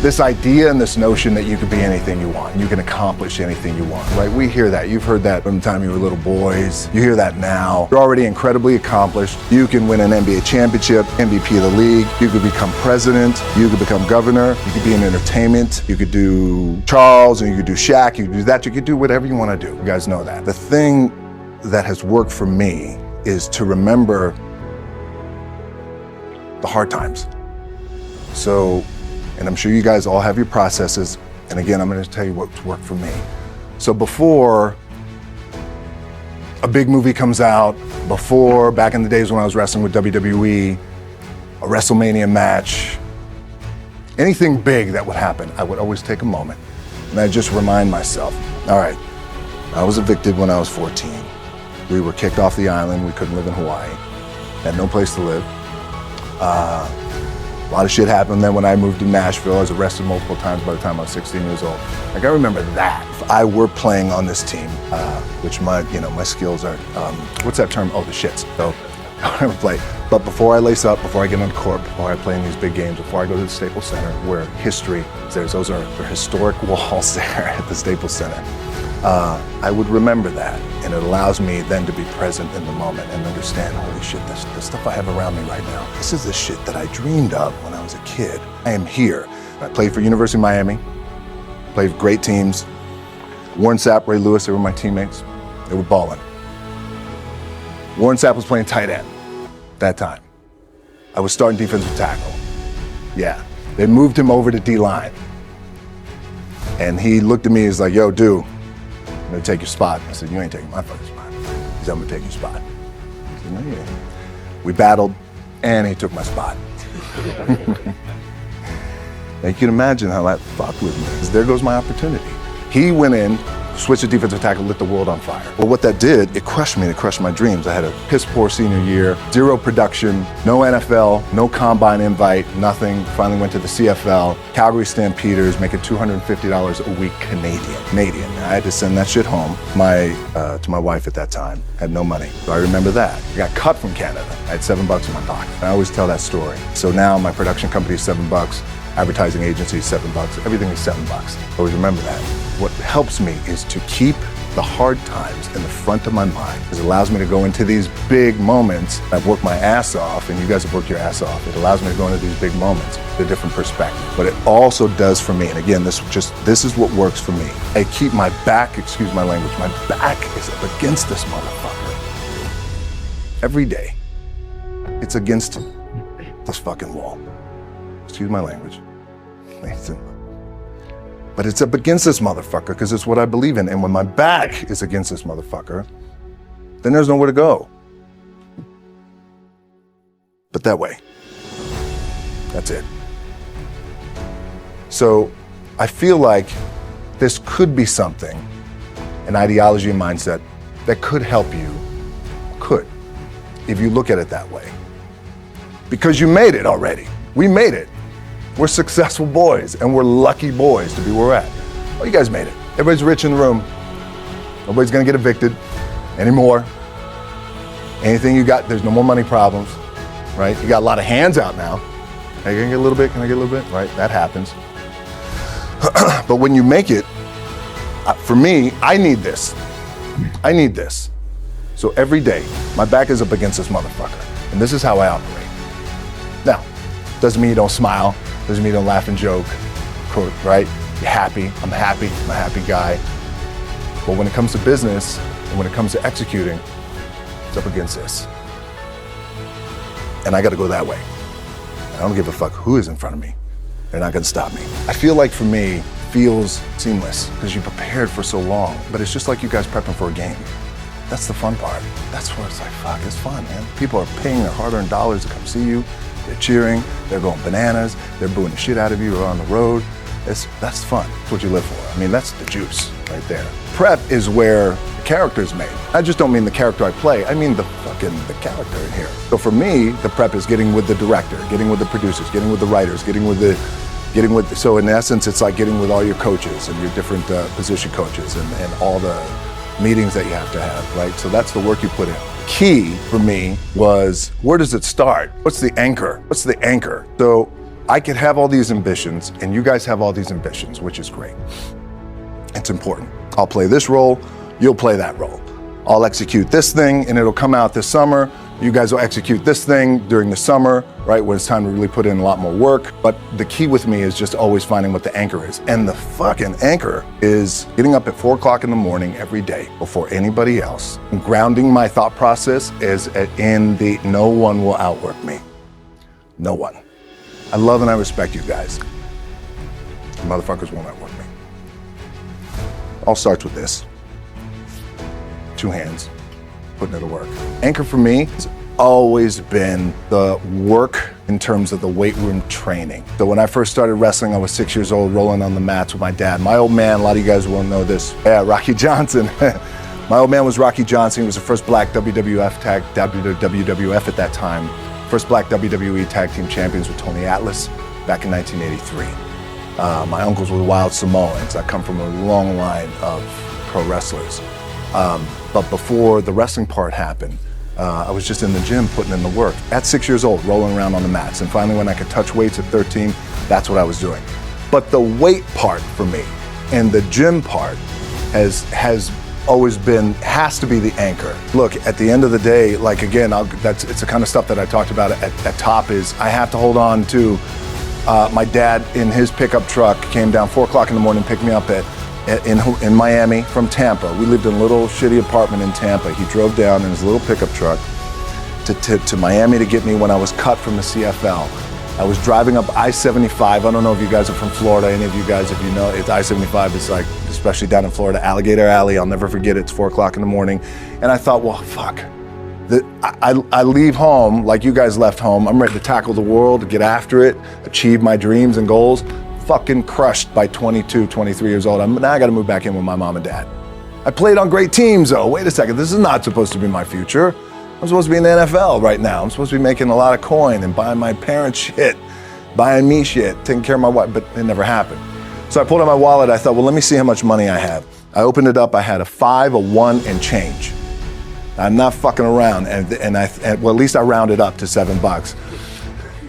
This idea and this notion that you can be anything you want, you can accomplish anything you want, right? We hear that. You've heard that from the time you were little boys. You hear that now. You're already incredibly accomplished. You can win an NBA championship, MVP of the league. You could become president. You could become governor. You could be in entertainment. You could do Charles, and you could do Shaq. You could do that. You could do whatever you want to do. You guys know that. The thing that has worked for me is to remember the hard times. So, and I'm sure you guys all have your processes. And again, I'm going to tell you what's worked for me. So before a big movie comes out, before back in the days when I was wrestling with WWE, a WrestleMania match, anything big that would happen, I would always take a moment and I'd just remind myself, all right, I was evicted when I was 14. We were kicked off the island. We couldn't live in Hawaii. Had no place to live. A lot of shit happened then when I moved to Nashville. I was arrested multiple times by the time I was 16 years old. Like, I remember that. If I were playing on this team, which my skills are, what's that term? Oh, the shits. So I never play. But before I lace up, before I get on court, before I play in these big games, before I go to the Staples Center, where history is there, those are historic walls there at the Staples Center. I would remember that, and it allows me then to be present in the moment and understand, holy shit, the stuff I have around me right now, this is the shit that I dreamed of when I was a kid. I am here. I played for University of Miami, played for great teams. Warren Sapp, Ray Lewis, they were my teammates. They were balling. Warren Sapp was playing tight end that time. I was starting defensive tackle. Yeah, they moved him over to D-line. And he looked at me, he's like, yo, dude, I'm gonna take your spot. I said, you ain't taking my fucking spot. He said, I'm gonna take your spot. I said, no, you ain't. We battled, and he took my spot. Now you can imagine how that fucked with me, because there goes my opportunity. He went in, switched to defensive tackle, lit the world on fire. Well, what that did, it crushed me, it crushed my dreams. I had a piss poor senior year, zero production, no NFL, no combine invite, nothing. Finally went to the CFL, Calgary Stampeders, making $250 a week Canadian. I had to send that shit home. To my wife at that time, had no money. So I remember that. I got cut from Canada. I had $7 in my pocket. I always tell that story. So now my production company is $7, advertising agency is $7, everything is $7. Always remember that. What helps me is to keep the hard times in the front of my mind, because it allows me to go into these big moments. I've worked my ass off, and you guys have worked your ass off. It allows me to go into these big moments with a different perspective. But it also does for me, and again, this is what works for me. I keep my back, excuse my language, my back is up against this motherfucker. Every day, it's against this fucking wall. Excuse my language. But it's up against this motherfucker because it's what I believe in. And when my back is against this motherfucker, then there's nowhere to go. But that way. That's it. So I feel like this could be something, an ideology and mindset that could help you, if you look at it that way. Because you made it already. We made it. We're successful boys, and we're lucky boys to be where we're at. Oh, you guys made it. Everybody's rich in the room. Nobody's gonna get evicted anymore. Anything you got, there's no more money problems, right? You got a lot of hands out now. Hey, can I get a little bit? Can I get a little bit? Right, that happens. But when you make it, for me, I need this. I need this. So every day, my back is up against this motherfucker, and this is how I operate. Now, doesn't mean you don't smile. Doesn't mean you don't laugh and joke, right? You're happy, I'm a happy guy. But when it comes to business, and when it comes to executing, it's up against this. And I gotta go that way. I don't give a fuck who is in front of me. They're not gonna stop me. I feel like for me, feels seamless because you prepared for so long, but it's just like you guys prepping for a game. That's the fun part. That's where it's like, fuck, it's fun, man. People are paying their hard-earned dollars to come see you. They're cheering, they're going bananas, they're booing the shit out of you on the road. That's fun. That's what you live for. I mean, that's the juice right there. Prep is where the character is made. I just don't mean the character I play, I mean the character in here. So for me, the prep is getting with the director, getting with the producers, getting with the writers, so in essence, it's like getting with all your coaches and your different position coaches and all the meetings that you have to have, right? So that's the work you put in. Key for me was, where does it start? What's the anchor? So I could have all these ambitions and you guys have all these ambitions, which is great. It's important. I'll play this role, you'll play that role. I'll execute this thing and it'll come out this summer. You guys will execute this thing during the summer, right, when it's time to really put in a lot more work. But the key with me is just always finding what the anchor is. And the fucking anchor is getting up at 4 o'clock in the morning every day before anybody else. And grounding my thought process is in the no one will outwork me. No one. I love and I respect you guys. You motherfuckers won't outwork me. All starts with this. 2 hands, putting it to work. Anchor for me has always been the work in terms of the weight room training. So when I first started wrestling, I was 6 years old, rolling on the mats with my dad. My old man, a lot of you guys won't know this. Yeah, Rocky Johnson. My old man was Rocky Johnson. He was the first black WWF at that time. First black WWE tag team champions with Tony Atlas back in 1983. My uncles were Wild Samoans. I come from a long line of pro wrestlers. But before the wrestling part happened, I was just in the gym putting in the work. At 6 years old, rolling around on the mats. And finally, when I could touch weights at 13, that's what I was doing. But the weight part for me and the gym part has always been, has to be the anchor. Look, at the end of the day, like again, it's the kind of stuff that I talked about at top is I have to hold on to my dad in his pickup truck came down 4 o'clock in the morning, picked me up in Miami from Tampa. We lived in a little shitty apartment in Tampa. He drove down in his little pickup truck to Miami to get me when I was cut from the CFL. I was driving up I-75. I don't know if you guys are from Florida, any of you guys, if you know, it's I-75 is like, especially down in Florida, Alligator Alley. I'll never forget it. It's 4 o'clock in the morning. And I thought, well, fuck. I leave home like you guys left home. I'm ready to tackle the world, get after it, achieve my dreams and goals. Fucking crushed by 22, 23 years old. Now I gotta move back in with my mom and dad. I played on great teams though. Wait a second, this is not supposed to be my future. I'm supposed to be in the NFL right now. I'm supposed to be making a lot of coin and buying my parents shit, buying me shit, taking care of my wife, but it never happened. So I pulled out my wallet, I thought, well, let me see how much money I have. I opened it up, I had a 5, a 1, and change. I'm not fucking around, and well, at least I rounded up to $7.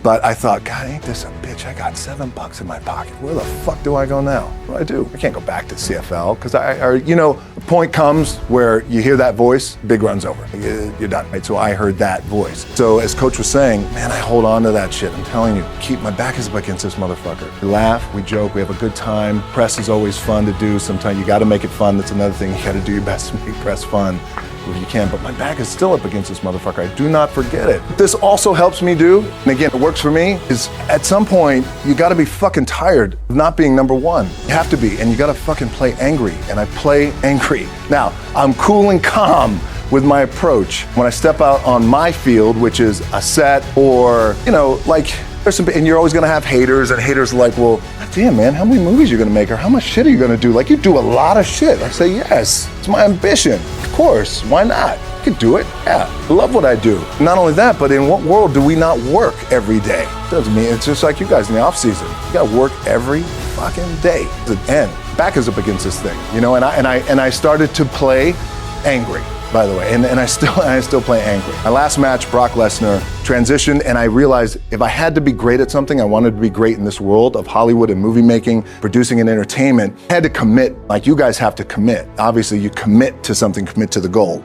But I thought, God, ain't this a bitch? I got $7 in my pocket. Where the fuck do I go now? What do I do? I can't go back to CFL because a point comes where you hear that voice, big run's over. You're done, right? So I heard that voice. So as Coach was saying, man, I hold on to that shit. I'm telling you, my back is up against this motherfucker. We laugh, we joke, we have a good time. Press is always fun to do. Sometimes you got to make it fun. That's another thing. You got to do your best to make press fun. If you can, but my back is still up against this motherfucker. I do not forget it. What this also helps me do, and again, it works for me, is at some point, you gotta be fucking tired of not being number one. You have to be, and you gotta fucking play angry, and I play angry. Now, I'm cool and calm with my approach. When I step out on my field, which is a set or, there's some, and you're always gonna have haters, and haters are like, well, damn man, how many movies are you gonna make, or how much shit are you gonna do? Like, you do a lot of shit. I say, yes, it's my ambition. Of course, why not? I can do it, yeah. I love what I do. Not only that, but in what world do we not work every day? Doesn't mean, it's just like you guys in the off season. You gotta work every fucking day. And back is up against this thing, and I started to play angry. By the way, and I still play angry. My last match, Brock Lesnar, transitioned, and I realized if I had to be great at something, I wanted to be great in this world of Hollywood and movie making, producing and entertainment. I had to commit, like you guys have to commit. Obviously, you commit to something, commit to the goal.